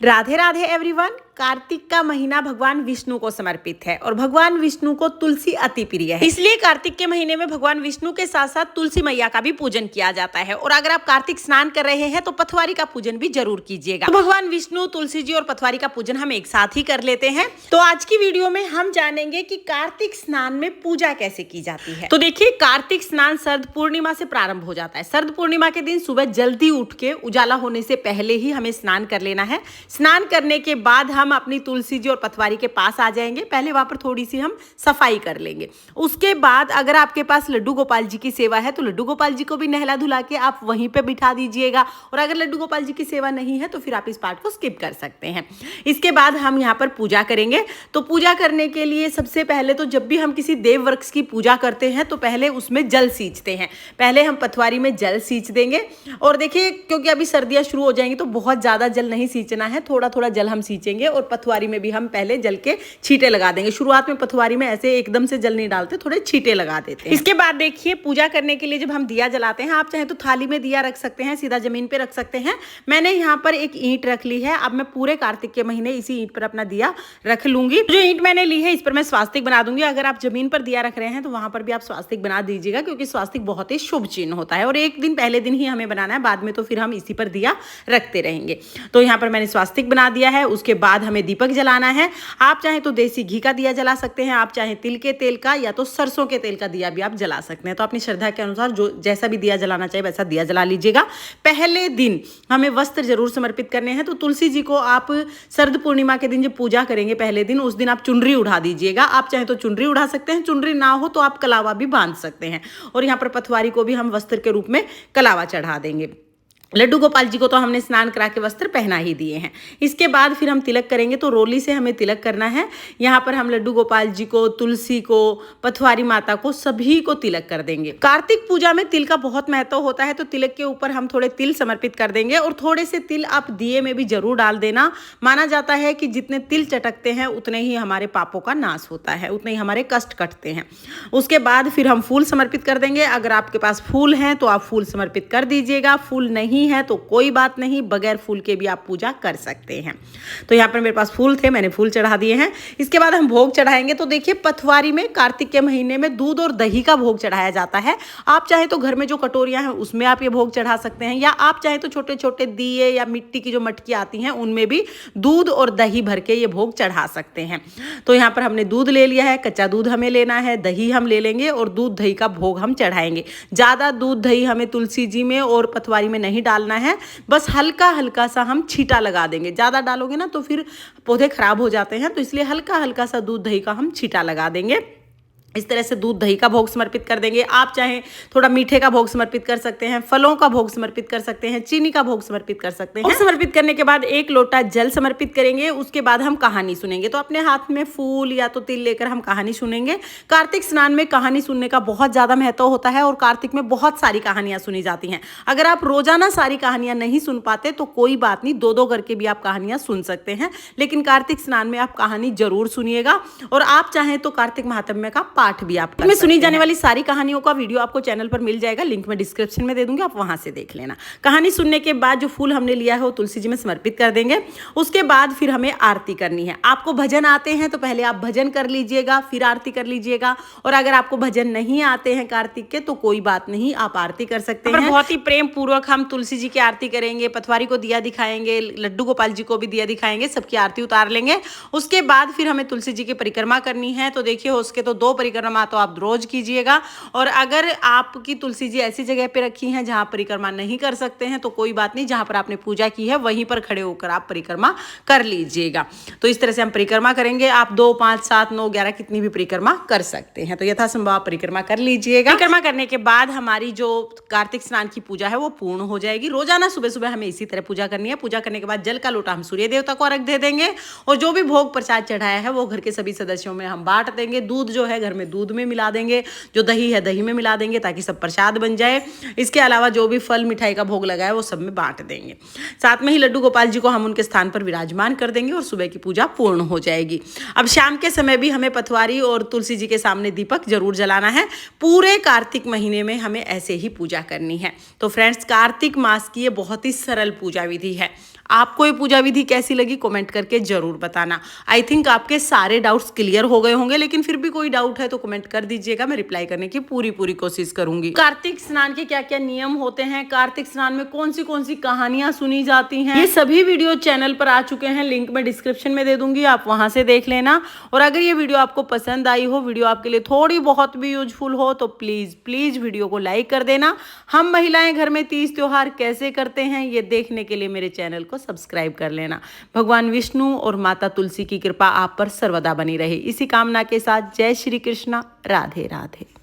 Radhe Radhe everyone. Kartik का महीना भगवान विष्णु को समर्पित है और भगवान विष्णु को तुलसी अति प्रिय है, इसलिए कार्तिक के महीने में भगवान विष्णु के साथ साथ तुलसी मैया का भी पूजन किया जाता है। और अगर आप कार्तिक स्नान कर रहे हैं तो पथवारी का पूजन भी जरूर कीजिएगा। तो भगवान विष्णु, तुलसी जी और पथवारी का पूजन हम एक साथ ही कर लेते हैं। तो आज की वीडियो में हम जानेंगे कि कार्तिक स्नान में पूजा कैसे की जाती है। तो देखिए, कार्तिक स्नान शरद पूर्णिमा से प्रारंभ हो जाता है। शरद पूर्णिमा के दिन सुबह जल्दी उठ के उजाला होने से पहले ही हमें स्नान कर लेना है। स्नान करने के बाद हम अपनी तुलसी जी और पथवारी के पास आ जाएंगे। पहले वहां पर थोड़ी सी हम सफाई कर लेंगे। उसके बाद अगर आपके पास लड्डू गोपाल जी की सेवा है तो लड्डू गोपाल जी को भी नहला धुला के आप वहीं पे बिठा दीजिएगा। और अगर लड्डू गोपाल जी की सेवा नहीं है तो फिर आप इस पार्ट को स्किप कर सकते हैं। इसके बाद हम यहाँ पर पूजा करेंगे। तो पूजा करने के लिए सबसे पहले तो जब भी हम किसी देव वृक्ष की पूजा करते हैं तो पहले उसमें जल सींचते हैं। पहले हम पथवारी में जल सींच देंगे। और देखिए, क्योंकि अभी सर्दियां शुरू हो जाएंगी तो बहुत ज्यादा जल नहीं सींचना है, थोड़ा थोड़ा जल हम सींचेंगे। और पथवारी में भी हम पहले जल के छींटे लगा देंगे। शुरुआत में पथवारी में ऐसे एकदम से जल नहीं डालते, थोड़े छींटे लगा देते हैं। इसके बाद देखिए, पूजा करने के लिए जब हम दिया जलाते हैं, आप चाहे तो थाली में दिया रख सकते हैं, सीधा जमीन पे रख सकते हैं। मैंने यहाँ पर एक ईंट रख ली है। अब मैं पूरे कार्तिक के महीने इसी ईंट पर अपना दिया रख लूंगी। जो ईंट मैंने ली है इस पर मैं स्वास्तिक बना दूंगी। अगर आप जमीन पर दिया रख रहे हैं तो वहां पर भी आप स्वास्तिक बना दीजिएगा, क्योंकि स्वास्तिक बहुत ही शुभ चिन्ह होता है। और एक दिन पहले दिन ही हमें बनाना है, बाद में तो फिर हम इसी पर दिया रखते रहेंगे। तो यहाँ पर मैंने स्वास्तिक बना दिया है। उसके बाद हमें दीपक जलाना है। आप चाहे तो देसी घी का दिया जला सकते हैं, आप चाहे तिल के तेल का या तो सरसों के तेल का दिया भी आप जला सकते हैं। तो अपनी श्रद्धा के अनुसार जो जैसा भी दिया जलाना चाहिए वैसा दिया जला लीजिएगा। पहले दिन हमें वस्त्र जरूर समर्पित करने हैं। तो तुलसी जी को आप शरद पूर्णिमा के दिन जब पूजा करेंगे पहले दिन, उस दिन आप चुनरी उड़ा दीजिएगा। आप चाहे तो चुनरी उड़ा सकते हैं, चुनरी ना हो तो आप कलावा भी बांध सकते हैं। और यहाँ पर पथवारी को भी हम वस्त्र के रूप में कलावा चढ़ा देंगे। लड्डू गोपाल जी को तो हमने स्नान करा के वस्त्र पहना ही दिए हैं। इसके बाद फिर हम तिलक करेंगे। तो रोली से हमें तिलक करना है। यहाँ पर हम लड्डू गोपाल जी को, तुलसी को, पथवारी माता को, सभी को तिलक कर देंगे। कार्तिक पूजा में तिल का बहुत महत्व होता है। तो तिलक के ऊपर हम थोड़े तिल समर्पित कर देंगे। और थोड़े से तिल आप दिए में भी जरूर डाल देना। माना जाता है कि जितने तिल चटकते हैं उतने ही हमारे पापों का नाश होता है, उतने ही हमारे कष्ट कटते हैं। उसके बाद फिर हम फूल समर्पित कर देंगे। अगर आपके पास फूल हैं तो आप फूल समर्पित कर दीजिएगा। फूल नहीं है तो कोई बात नहीं, बगैर फूल के भी आप पूजा कर सकते हैं। तो यहाँ पर मेरे पास फूल थे, मैंने फूल चढ़ा दिए हैं। इसके बाद हम भोग चढ़ाएंगे। तो देखिए, पथवारी में कार्तिक के महीने में दूध और दही का भोग चढ़ाया जाता है। आप चाहे तो घर में जो कटोरियां हैं उसमें आप ये भोग चढ़ा सकते हैं, या आप चाहे तो छोटे छोटे दिए या मिट्टी की जो मटकी आती हैं उनमें भी दूध और दही भर के ये भोग चढ़ा सकते हैं। तो यहाँ पर हमने दूध ले लिया है, कच्चा दूध हमें लेना है, दही हम ले लेंगे और दूध दही का भोग हम चढ़ाएंगे। ज्यादा दूध दही हमें तुलसी जी में और पथवारी में नहीं डालना है, बस हल्का हल्का सा हम छींटा लगा देंगे। ज्यादा डालोगे ना तो फिर पौधे खराब हो जाते हैं। तो इसलिए हल्का हल्का सा दूध दही का हम छींटा लगा देंगे। इस तरह से दूध दही का भोग समर्पित कर देंगे। आप चाहें थोड़ा मीठे का भोग समर्पित कर सकते हैं, फलों का भोग समर्पित कर सकते हैं, चीनी का भोग समर्पित कर सकते हैं। समर्पित करने के बाद एक लोटा जल समर्पित करेंगे। उसके बाद हम कहानी सुनेंगे। तो अपने हाथ में फूल या तो तिल लेकर हम कहानी सुनेंगे। कार्तिक स्नान में कहानी सुनने का बहुत ज्यादा महत्व होता है और कार्तिक में बहुत सारी कहानियां सुनी जाती हैं। अगर आप रोजाना सारी कहानियां नहीं सुन पाते तो कोई बात नहीं, दो दो करके भी आप कहानियां सुन सकते हैं। लेकिन कार्तिक स्नान में आप कहानी जरूर सुनिएगा। और आप चाहें तो कार्तिक महात्म्य का पाठ भी आप में सुनी जाने वाली सारी कहानियों का वीडियो आपको चैनल पर मिल जाएगा। लिंक मैं डिस्क्रिप्शन में दे दूंगी, आप वहां से देख लेना। कहानी सुनने के बाद जो फूल हमने लिया है वो तुलसी जी में समर्पित कर देंगे। उसके बाद फिर हमें आरती करनी है। आपको भजन आते हैं तो पहले आप भजन कर लीजिएगा, फिर आरती कर लीजिएगा। और अगर आपको भजन नहीं आते हैं कार्तिक के तो कोई बात नहीं, आप आरती कर सकते हैं। बहुत ही प्रेम पूर्वक हम तुलसी जी की आरती करेंगे, पथवारी को दिया दिखाएंगे, लड्डू गोपाल जी को भी दिया दिखाएंगे, सबकी आरती उतार लेंगे। उसके बाद फिर हमें तुलसी जी की परिक्रमा करनी है। तो देखिए, उसके तो 2 परिक्रमा तो आप रोज कीजिएगा। और अगर आपकी तुलसी जी ऐसी जगह पे रखी हैं जहां परिक्रमा नहीं कर सकते हैं तो कोई बात नहीं, जहां पर आपने पूजा की है वहीं पर खड़े होकर आप परिक्रमा कर लीजिएगा। तो इस तरह से हम परिक्रमा करेंगे। आप 2, 5, 7, 9, 11 कितनी भी परिक्रमा कर सकते हैं। तो यथासंभव आप परिक्रमा कर लीजिएगा। परिक्रमा करने के बाद हमारी जो कार्तिक स्नान की पूजा है वो पूर्ण हो जाएगी। रोजाना सुबह सुबह हमें इसी तरह पूजा करनी है। पूजा करने के बाद जल का लोटा हम सूर्य देवता को अर्घ दे देंगे। और जो भी भोग प्रसाद चढ़ाया है वो घर के सभी सदस्यों में हम बांट देंगे। दूध जो है घर में दूध में मिला देंगे, जो दही है दही में मिला देंगे ताकि सब प्रसाद बन जाए। इसके अलावा जो भी फल मिठाई का भोग लगा है वो सब में बांट देंगे। साथ में ही लड्डू गोपाल जी को हम उनके स्थान पर विराजमान कर देंगे और सुबह की पूजा पूर्ण हो जाएगी। अब शाम के समय भी हमें पथवारी और तुलसी जी के सामने दीपक जरूर जलाना है। पूरे कार्तिक महीने में हमें ऐसे ही पूजा करनी है। तो फ्रेंड्स, कार्तिक मास की ये बहुत ही सरल पूजा विधि है। आपको ये पूजा विधि कैसी लगी कमेंट करके जरूर बताना। आई थिंक आपके सारे डाउट्स क्लियर हो गए होंगे, लेकिन फिर भी कोई डाउट है तो कमेंट कर दीजिएगा, मैं रिप्लाई करने की पूरी कोशिश करूंगी। कार्तिक स्नान के क्या क्या नियम होते हैं, कार्तिक स्नान में कौन सी कहानियां सुनी जाती हैं, ये सभी वीडियो चैनल पर आ चुके हैं, लिंक मैं डिस्क्रिप्शन में दे दूंगी, आप वहां से देख लेना। और अगर ये वीडियो आपको पसंद आई हो, वीडियो आपके लिए थोड़ी बहुत भी यूजफुल हो, तो प्लीज वीडियो को लाइक कर देना। हम महिलाएं घर में तीज त्योहार कैसे करते हैं ये देखने के लिए मेरे चैनल को सब्सक्राइब कर लेना। भगवान विष्णु और माता तुलसी की कृपा आप पर सर्वदा बनी रहे, इसी कामना के साथ जय श्री कृष्णा, राधे राधे।